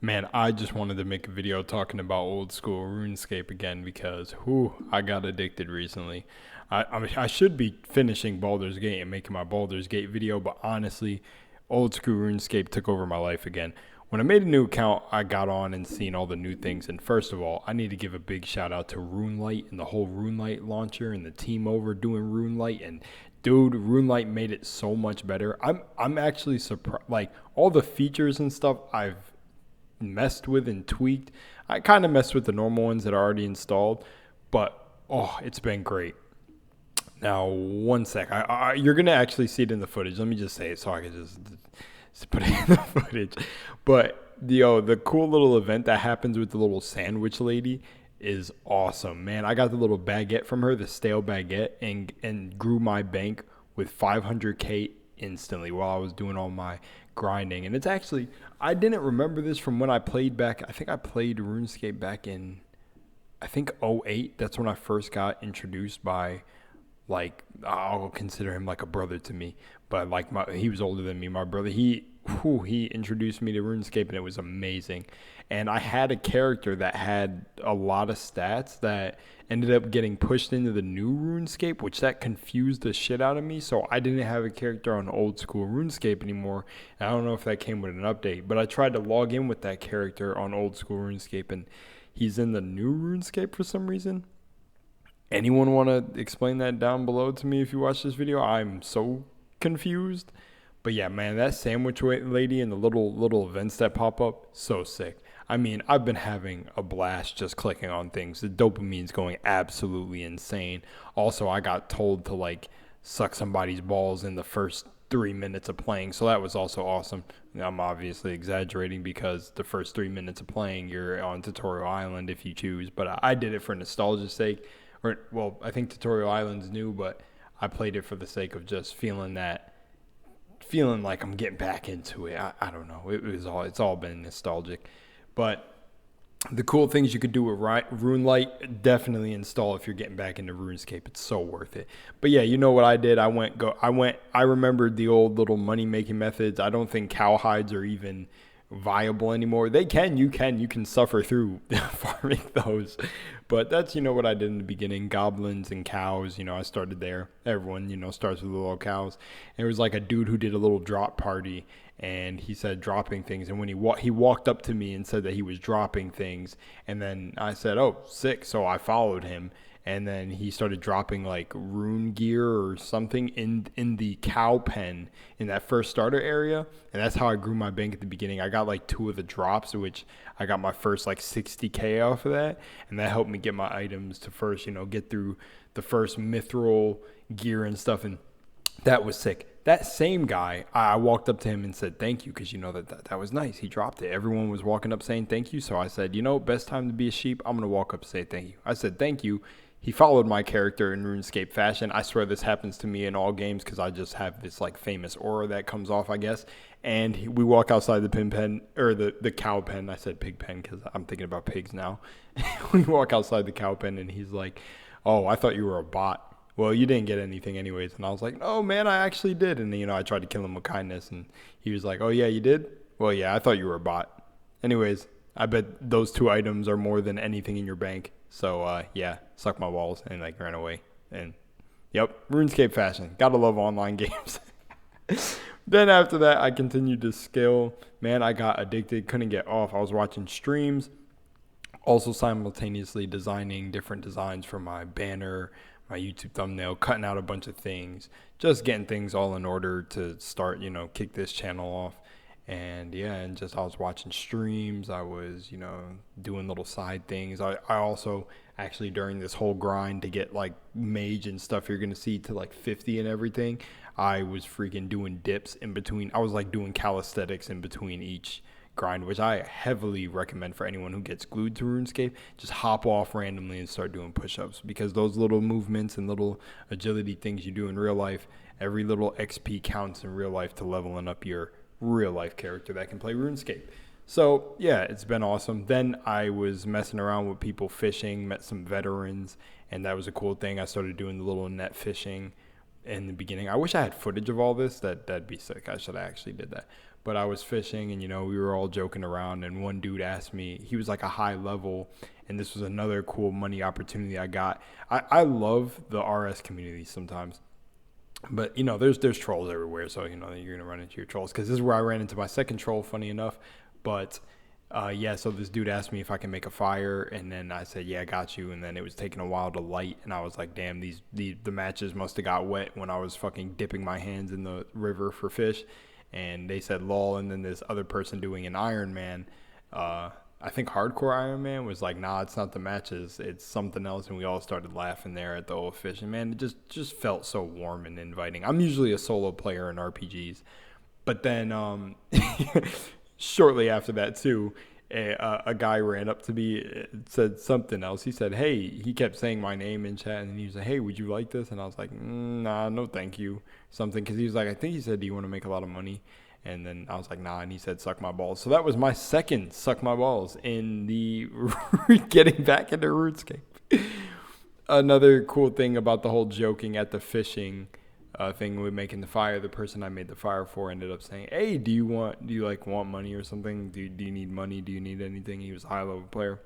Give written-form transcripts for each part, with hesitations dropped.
Man, I just wanted to make a video talking about old school RuneScape again because, I got addicted recently. I should be finishing Baldur's Gate and making my Baldur's Gate video, but honestly, old school RuneScape took over my life again. When I made a new account, I got on and seen all the new things. And first of all, I need to give a big shout out to RuneLight and the whole RuneLight launcher and the team over doing RuneLight. And dude, RuneLight made it so much better. I'm actually surprised. Like all the features and stuff I've messed with and tweaked. I kind of messed with the normal ones that are already installed, but it's been great. Now, one sec. You're gonna actually see it in the footage. Let me just say it so I can just put it in the footage. But the cool little event that happens with the little sandwich lady is awesome, man. I got the little baguette from her, the stale baguette, and grew my bank with 500k instantly while I was doing all my grinding. And it's actually, I didn't remember this from when I played back. I think I played RuneScape back in, I think '08. That's when I first got introduced by, like, I'll consider him like a brother to me, but like he was older than me. My brother, he introduced me to RuneScape, and it was amazing. And I had a character that had a lot of stats that ended up getting pushed into the new RuneScape, which that confused the shit out of me. So I didn't have a character on old school RuneScape anymore. And I don't know if that came with an update, but I tried to log in with that character on old school RuneScape, and he's in the new RuneScape for some reason. Anyone want to explain that down below to me if you watch this video? I'm so confused. But yeah, man, that sandwich lady and the little events that pop up, so sick. I mean, I've been having a blast just clicking on things. The dopamine's going absolutely insane. Also, I got told to like suck somebody's balls in the first 3 minutes of playing, so that was also awesome. I'm obviously exaggerating because the first 3 minutes of playing, you're on Tutorial Island if you choose, but I did it for nostalgia's sake. Or, well, I think Tutorial Island's new, but I played it for the sake of just feeling like I'm getting back into it. I don't know. It's all been nostalgic. But the cool things you could do with RuneLight, definitely install if you're getting back into RuneScape. It's so worth it. But yeah, you know what I did? I remembered the old little money making methods. I don't think cowhides are even viable anymore. You can suffer through farming those, but that's what I did in the beginning. Goblins and cows, I started there. Everyone starts with little cows. And there was like a dude who did a little drop party, and he said dropping things, and when he walked up to me and said that he was dropping things, and then I said, oh, sick. So I followed him, and then he started dropping like rune gear or something in the cow pen in that first starter area. And that's how I grew my bank at the beginning. I got like 2 of the drops, which I got my first like 60k off of that. And that helped me get my items to first, get through the first mithril gear and stuff. And that was sick. That same guy, I walked up to him and said thank you, because that was nice. He dropped it. Everyone was walking up saying thank you. So I said, best time to be a sheep, I'm going to walk up and say thank you. I said thank you. He followed my character in RuneScape fashion. I swear this happens to me in all games because I just have this like famous aura that comes off, I guess. And we walk outside the pig pen, or the cow pen. I said pig pen because I'm thinking about pigs now. We walk outside the cow pen, and he's like, oh, I thought you were a bot. Well, you didn't get anything anyways. And I was like, no, man, I actually did. And, I tried to kill him with kindness. And he was like, oh, yeah, you did? Well, yeah, I thought you were a bot. Anyways, I bet those 2 items are more than anything in your bank. So, yeah, suck my balls, and like ran away. And, yep, RuneScape fashion. Gotta love online games. Then after that, I continued to scale. Man, I got addicted. Couldn't get off. I was watching streams. Also simultaneously designing different designs for my banner, my YouTube thumbnail, cutting out a bunch of things. Just getting things all in order to start, kick this channel off. And yeah, and just I was watching streams. I was, doing little side things. I also actually, during this whole grind to get like mage and stuff you're going to see to like 50 and everything, I was freaking doing dips in between. I was like doing calisthenics in between each grind, which I heavily recommend for anyone who gets glued to RuneScape. Just hop off randomly and start doing push-ups, because those little movements and little agility things you do in real life, every little XP counts in real life to leveling up your real life character that can play RuneScape. So yeah, it's been awesome. Then I was messing around with people fishing, met some veterans, and that was a cool thing. I started doing the little net fishing in the beginning. I wish I had footage of all this. That'd be sick. I should have actually did that. but I was fishing, and we were all joking around, and one dude asked me, he was like a high level, and this was another cool money opportunity I got. I love the RS community sometimes, but there's trolls everywhere, so you're gonna run into your trolls, because this is where I ran into my second troll, funny enough. But yeah, so this dude asked me if I can make a fire, and then I said, yeah, I got you. And then it was taking a while to light, and I was like, damn, the matches must have got wet when I was fucking dipping my hands in the river for fish. And they said lol. And then this other person doing an Iron Man, I think hardcore Iron Man, was like, nah, it's not the matches, it's something else. And we all started laughing there at the old fish, and man, it just felt so warm and inviting. I'm usually a solo player in RPGs, but then shortly after that too, a guy ran up to me and said something else. He said, hey, he kept saying my name in chat, and he was like, hey, would you like this? And I was like, nah, no thank you, something, because he was like, I think he said, do you want to make a lot of money? And then I was like, nah, and he said, suck my balls. So that was my second suck my balls in the getting back into RuneScape. Another cool thing about the whole joking at the fishing thing with making the fire, the person I made the fire for ended up saying, hey, do you want money or something? Do you need money? Do you need anything? He was a high level player.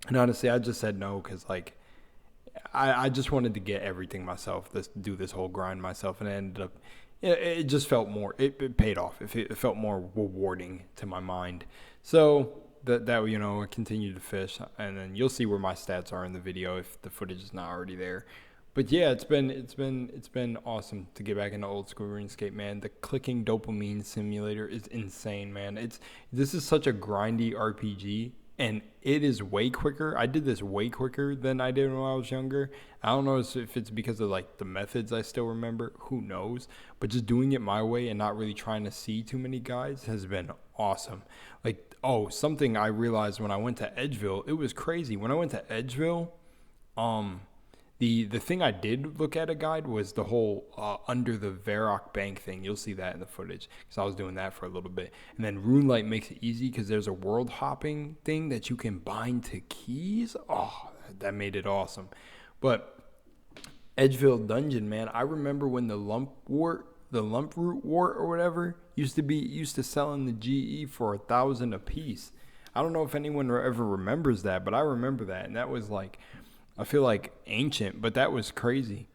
And honestly, I just said no, because like I just wanted to get everything myself, do this whole grind myself, and I ended up, it just felt more, it paid off. It felt more rewarding to my mind. So that I continued to fish, and then you'll see where my stats are in the video if the footage is not already there. But yeah, it's been awesome to get back into old school RuneScape, man. The clicking dopamine simulator is insane, man. This is such a grindy RPG, and it is way quicker. I did this way quicker than I did when I was younger. I don't know if it's because of like the methods I still remember. Who knows? But just doing it my way and not really trying to see too many guides has been awesome. Like, something I realized when I went to Edgeville, it was crazy. When I went to Edgeville, the thing I did look at a guide was the whole under the Varrock Bank thing. You'll see that in the footage, because I was doing that for a little bit. And then RuneLight makes it easy because there's a world hopping thing that you can bind to keys. Oh, that made it awesome. But Edgeville Dungeon, man, I remember when the Lumproot wart or whatever used to sell in the GE for 1,000 a piece. I don't know if anyone ever remembers that, but I remember that, and that was like, I feel like ancient, but that was crazy.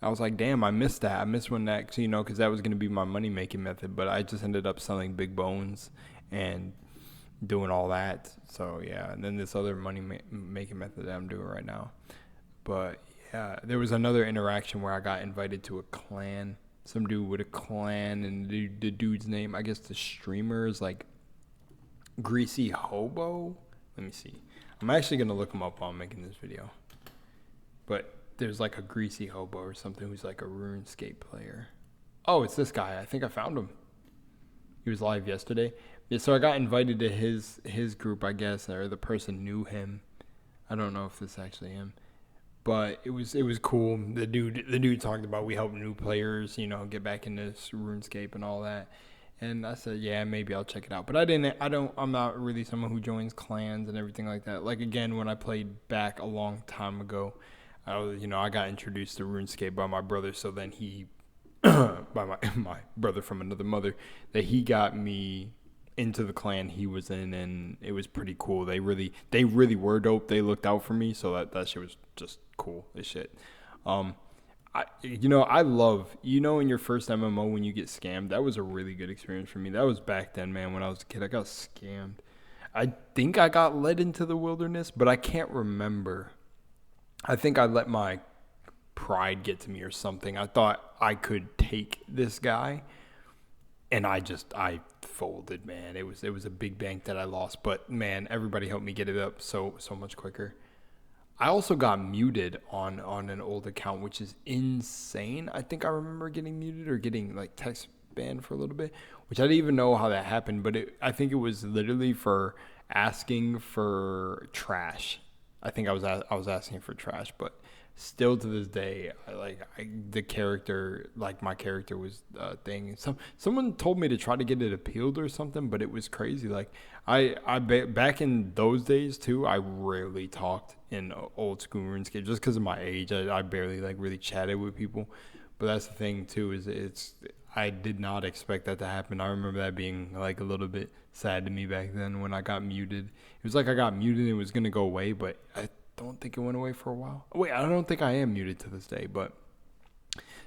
I was like, damn, I missed that. I missed when that, because that was going to be my money-making method, but I just ended up selling big bones and doing all that. So, yeah, and then this other money-making method that I'm doing right now. But, yeah, there was another interaction where I got invited to a clan. Some dude with a clan, and the dude's name, I guess the streamer is like Greasy Hobo. Let me see. I'm actually going to look him up while I'm making this video. But there's like a Greasy Hobo or something who's like a RuneScape player. Oh, it's this guy. I think I found him. He was live yesterday. Yeah, so I got invited to his group, I guess, or the person knew him. I don't know if this is actually him. But it was cool. The dude talked about we help new players, get back into RuneScape and all that. And I said, yeah, maybe I'll check it out. But I'm not really someone who joins clans and everything like that. Like, again, when I played back a long time ago, I got introduced to RuneScape by my brother. So then he, by my brother from another mother, that he got me into the clan he was in, and it was pretty cool. They really were dope. They looked out for me, so that shit was just cool as shit. I love, in your first MMO when you get scammed, that was a really good experience for me. That was back then, man, when I was a kid. I got scammed. I think I got led into the wilderness, but I can't remember. I think I let my pride get to me or something. I thought I could take this guy, and I folded, man. It was a big bank that I lost, but man, everybody helped me get it up so much quicker. I also got muted on an old account, which is insane. I think I remember getting muted or getting like text banned for a little bit, which I didn't even know how that happened, but I think it was literally for asking for trash. I think I was asking for trash, but still to this day, the character, like my character was a thing. Someone told me to try to get it appealed or something, but it was crazy. Like back in those days too, I rarely talked in old school RuneScape just because of my age. I barely really chatted with people. But that's the thing too, is I did not expect that to happen. I remember that being like a little bit sad to me back then when I got muted. It was like I got muted and it was gonna go away, but I don't think it went away for a while. Wait, I don't think I am muted to this day, but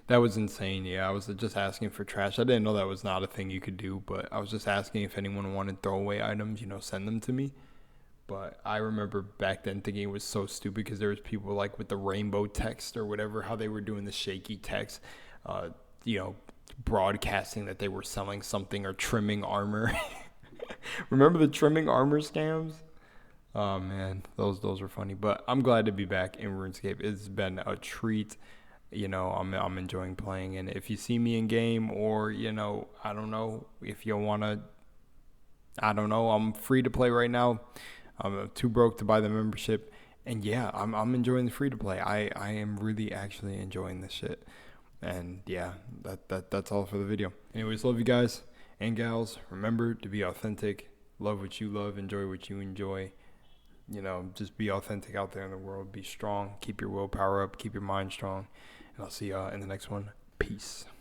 that was insane. Yeah, I was just asking for trash. I didn't know that was not a thing you could do, but I was just asking if anyone wanted throwaway items, send them to me. But I remember back then thinking it was so stupid because there was people like with the rainbow text or whatever, how they were doing the shaky text, uh, you know, broadcasting that they were selling something or trimming armor. Remember the trimming armor scams? Oh man, those were funny. But I'm glad to be back in RuneScape. It's been a treat. I'm enjoying playing. And if you see me in game, or I don't know if you wanna, I don't know. I'm free to play right now. I'm too broke to buy the membership. And yeah, I'm enjoying the free to play. I am really actually enjoying this shit. And yeah, that's all for the video. Anyways, love you guys and gals. Remember to be authentic. Love what you love. Enjoy what you enjoy. Just be authentic out there in the world. Be strong. Keep your willpower up. Keep your mind strong. And I'll see y'all in the next one. Peace.